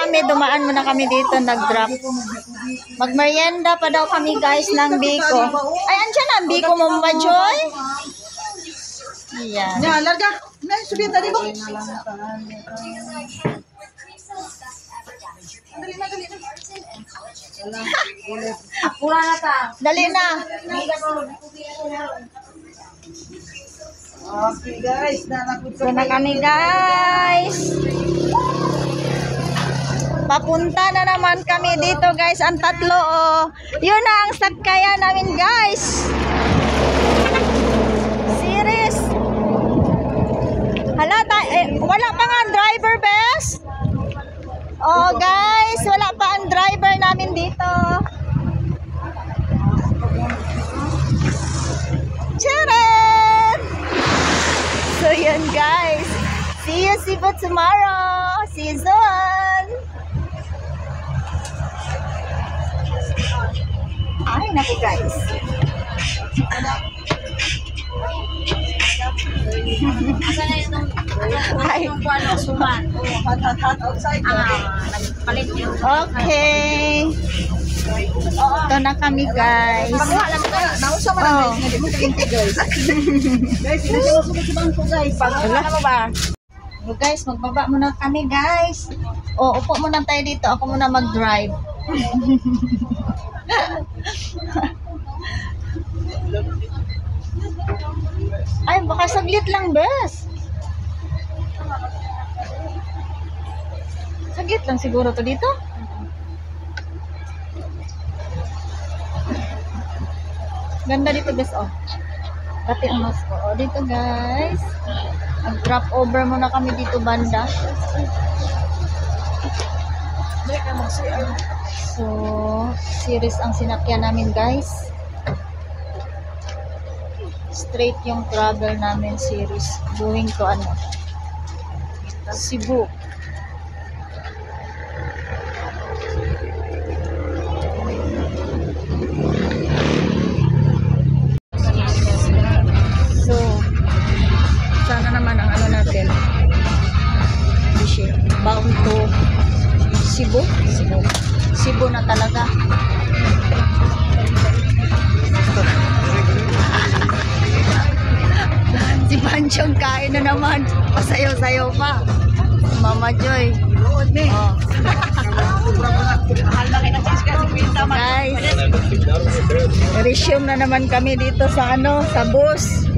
kami, dumaan muna kami dito, nag-drop. Magmerienda pa daw kami guys ng biko. Ay, andyan ang biko mo, Mama Joy? Ayan. Ya, larga. May subihan tadi mo. Dali na. Okay guys, So na kami guys. Papunta na naman kami dito guys, ang tatlo oh. Yun na ang sakaya namin guys. Series. Halata, wala pa nga ang driver, bes. Oh guys, wala pa ang driver namin dito. Charan! So yun guys. See you Cebu tomorrow. See you soon. Ay, naku guys. Ay. Okay. Ito na kami guys. Nausa man na guys. Guys, sinasubok sa bangko guys. Pagkala mo ba? So guys, magbaba muna kami guys. O, upo muna tayo dito. Ako muna mag-drive. Ay, baka saglit lang, bes. Saglit lang siguro to dito. Ganda dito, bes, oh. Dati ang mas ko. Oh, dito, guys. Mag-drop over muna kami dito, banda. So, series ang sinakyan namin, guys. Straight yung travel namin series. Going to ano? Cebu. So, sana naman ang ano natin. Bound to Cebu. Cebu na talaga. Si Panchong kain na naman. Pasayaw-sayaw pa. Mama Joy. Oh. Guys, resume na naman kami dito sa ano, sa bus.